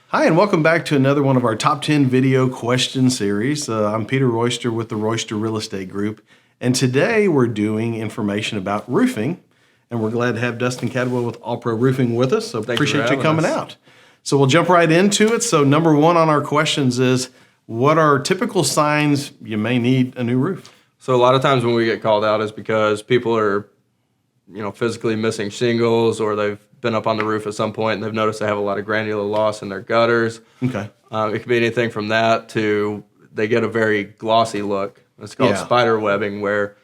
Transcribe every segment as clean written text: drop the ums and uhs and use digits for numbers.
Hi, and welcome back to another one of our top 10 video question series. I'm Peter Royster with the Royster Real Estate Group, and today we're doing information about roofing, and we're glad to have Dustin Cadwell with All Pro Roofing with us, so appreciate you coming out. So we'll jump right into it. So number one on our questions is, what are typical signs you may need a new roof? So a lot of times when we get called out is because people are, physically missing shingles, or they've been up on the roof at some point and they've noticed they have a lot of granular loss in their gutters. Okay. It could be anything from that to they get a very glossy look. It's called spider webbing, where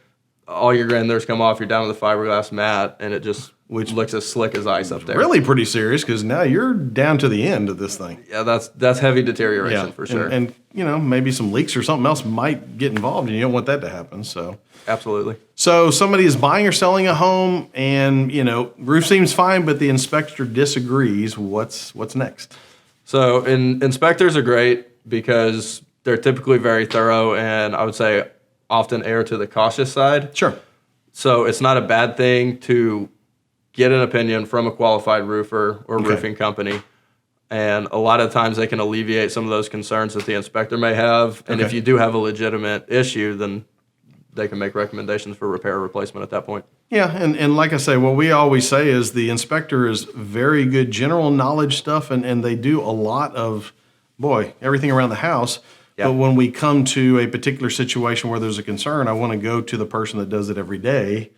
all your granulars come off, you're down to the fiberglass mat, and it just looks as slick as ice up there. Really pretty serious, because now you're down to the end of this thing. Yeah, that's heavy deterioration for sure. And maybe some leaks or something else might get involved, and you don't want that to happen. So absolutely. So somebody is buying or selling a home, and roof seems fine, but the inspector disagrees. What's next? So inspectors are great because they're typically very thorough, and I would say often err to the cautious side. Sure. So it's not a bad thing to get an opinion from a qualified roofer or roofing company. And a lot of times they can alleviate some of those concerns that the inspector may have. And if you do have a legitimate issue, then they can make recommendations for repair or replacement at that point. Yeah, and like I say, what we always say is the inspector is very good general knowledge stuff, and they do a lot of, everything around the house. Yeah. But when we come to a particular situation where there's a concern, I want to go to the person that does it every day,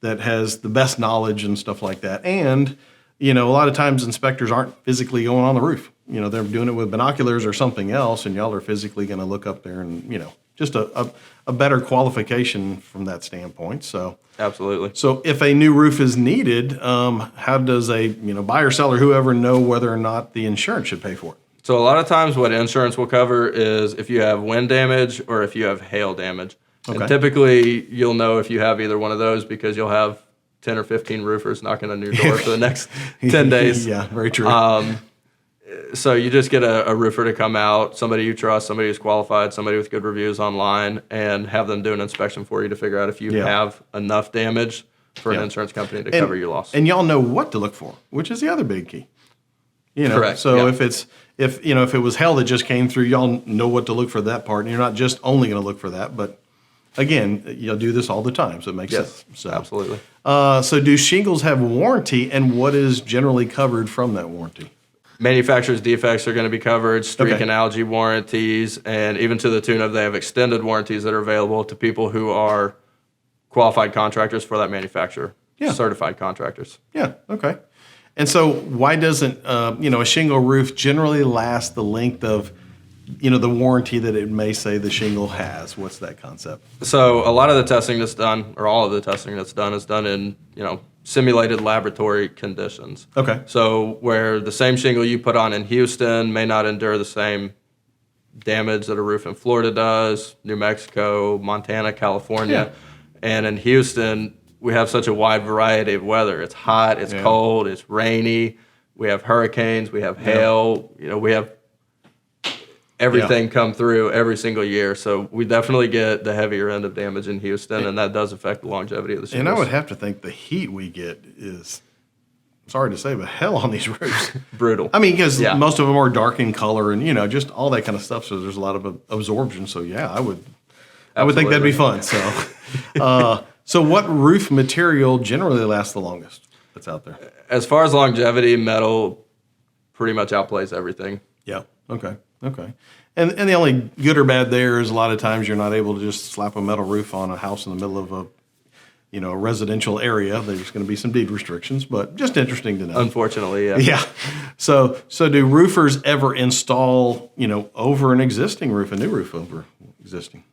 that has the best knowledge and stuff like that. And, a lot of times inspectors aren't physically going on the roof. They're doing it with binoculars or something else, and y'all are physically going to look up there and, just a better qualification from that standpoint. So absolutely. So if a new roof is needed, how does a buyer, seller, whoever know whether or not the insurance should pay for it? So a lot of times what insurance will cover is if you have wind damage or if you have hail damage. Okay. And typically you'll know if you have either one of those because you'll have 10 or 15 roofers knocking on your door for the next 10 days. Yeah, very true. So you just get a roofer to come out, somebody you trust, somebody who's qualified, somebody with good reviews online, and have them do an inspection for you to figure out if you have enough damage for an insurance company to cover your loss. And y'all know what to look for, which is the other big key. Correct. So if it was hail that just came through, y'all know what to look for that part, and you're not just only going to look for that, but again, you'll do this all the time, so it makes sense. So, absolutely. So do shingles have warranty, and what is generally covered from that warranty? Manufacturer's defects are going to be covered, streak and algae warranties, and even to the tune of they have extended warranties that are available to people who are qualified contractors for that manufacturer, certified contractors. Yeah, okay. And so why doesn't, a shingle roof generally last the length of, the warranty that it may say the shingle has? What's that concept? So a lot of the testing that's done, or all of the testing that's done, is done in, simulated laboratory conditions. Okay. So where the same shingle you put on in Houston may not endure the same damage that a roof in Florida does, New Mexico, Montana, California. Yeah. And in Houston, we have such a wide variety of weather. It's hot, it's cold, it's rainy. We have hurricanes, we have hail, we have everything come through every single year. So we definitely get the heavier end of damage in Houston, and that does affect the longevity of the shingles. And I would have to think the heat we get is, sorry to say, but hell on these roofs. Brutal. I mean, because most of them are dark in color and, just all that kind of stuff. So there's a lot of absorption. So I would think that'd be fun. So, so what roof material generally lasts the longest that's out there? As far as longevity, metal pretty much outplays everything. Yeah. Okay. And the only good or bad there is a lot of times you're not able to just slap a metal roof on a house in the middle of a residential area. There's going to be some deed restrictions, but just interesting to know. Unfortunately, yeah. Yeah. So do roofers ever install, over an existing roof, a new roof over existing?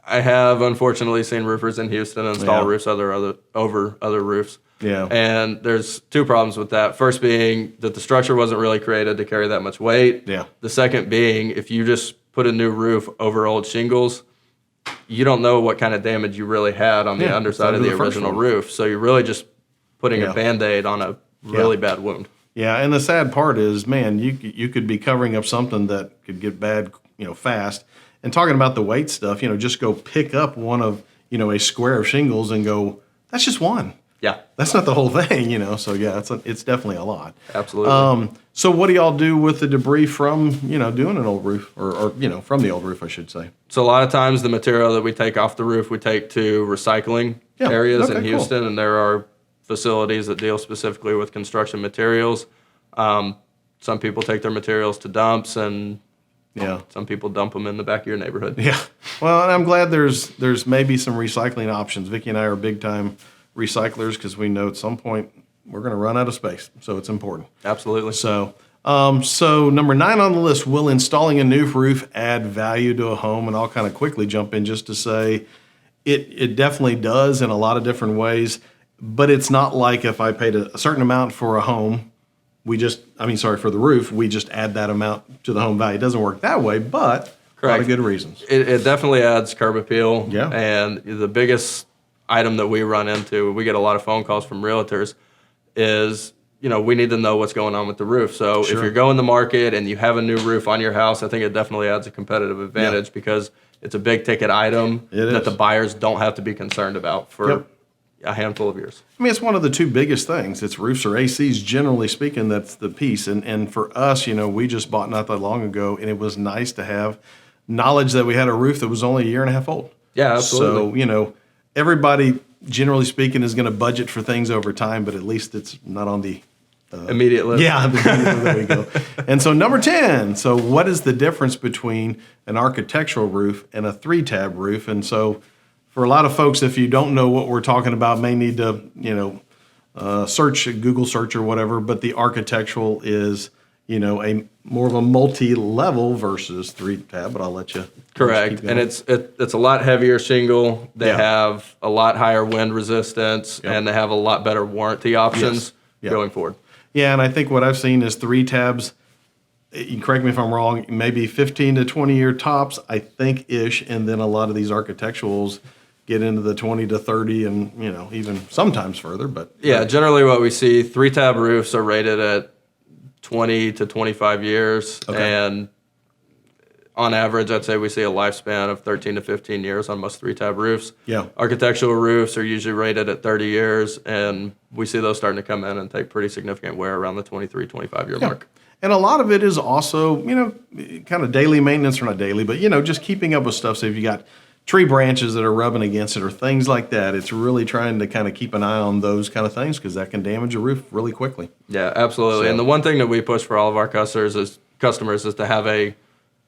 I have unfortunately seen roofers in Houston install roofs over other roofs. Yeah. And there's two problems with that. First being that the structure wasn't really created to carry that much weight. Yeah. The second being, if you just put a new roof over old shingles, you don't know what kind of damage you really had on the underside of the original roof. So you're really just putting a Band-Aid on a really bad wound. Yeah, and the sad part is, man, you could be covering up something that could get bad, fast. And talking about the weight stuff, just go pick up one of, a square of shingles and go, that's just one. Yeah, That's not the whole thing, So yeah, it's definitely a lot. absolutely. So what do y'all do with the debris from doing an old roof, or from the old roof, I should say? So a lot of times the material that we take off the roof, we take to recycling areas in Houston, cool. And there are facilities that deal specifically with construction materials. Some people take their materials to dumps, and some people dump them in the back of your neighborhood. Yeah. Well, and I'm glad there's maybe some recycling options. Vicki and I are big time recyclers because we know at some point we're going to run out of space, so it's important. Absolutely. So, so number 9 on the list: will installing a new roof add value to a home? And I'll kind of quickly jump in just to say it definitely does in a lot of different ways. But it's not like if I paid a certain amount for a home, for the roof, we just add that amount to the home value. It doesn't work that way, but a lot of good reasons. It definitely adds curb appeal. Yeah. And the biggest item that we run into, we get a lot of phone calls from realtors, is we need to know what's going on with the roof. So if you're going to market and you have a new roof on your house, I think it definitely adds a competitive advantage because it's a big ticket item that the buyers don't have to be concerned about for a handful of years. I mean, it's one of the 2 biggest things. It's roofs or ACs, generally speaking. That's the piece. And for us, we just bought not that long ago, and it was nice to have knowledge that we had a roof that was only a year and a half old. Yeah, absolutely. So, everybody, generally speaking, is going to budget for things over time, but at least it's not on the immediate list. Yeah, there we go. And so number 10, so what is the difference between an architectural roof and a 3-tab roof? And so for a lot of folks, if you don't know what we're talking about, may need to, search, Google search or whatever, but the architectural is, a more of a multi-level versus 3-tab, but I'll let you. Correct. And it's a lot heavier shingle. They have a lot higher wind resistance, and they have a lot better warranty options going forward. Yeah, and I think what I've seen is 3-tabs, you correct me if I'm wrong, maybe 15 to 20 year tops, I think, ish, and then a lot of these architecturals get into the 20 to 30 and, even sometimes further. But generally what we see, 3-tab roofs are rated at 20 to 25 years, and on average, I'd say we see a lifespan of 13 to 15 years on most 3-tab roofs. Yeah. Architectural roofs are usually rated at 30 years, and we see those starting to come in and take pretty significant wear around the 23, 25-year mark. And a lot of it is also, kind of daily maintenance, or not daily, but, just keeping up with stuff. So if you got tree branches that are rubbing against it or things like that, it's really trying to kind of keep an eye on those kind of things because that can damage a roof really quickly. Yeah, absolutely. So, and the one thing that we push for all of our customers is to have a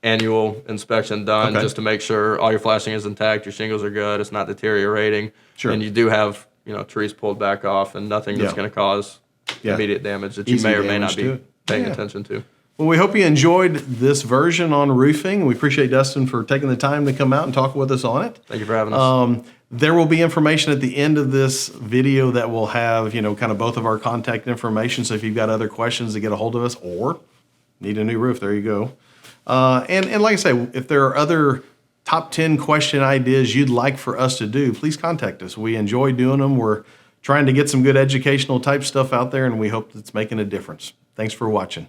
annual inspection done just to make sure all your flashing is intact, your shingles are good, it's not deteriorating, and you do have trees pulled back off and nothing that's going to cause immediate damage that you may or may not be paying attention to. Well, we hope you enjoyed this version on roofing. We appreciate Dustin for taking the time to come out and talk with us on it. Thank you for having us. There will be information at the end of this video that will have, kind of both of our contact information. So if you've got other questions to get a hold of us or need a new roof, there you go. And like I say, if there are other top 10 question ideas you'd like for us to do, please contact us. We enjoy doing them. We're trying to get some good educational type stuff out there, and we hope it's making a difference. Thanks for watching.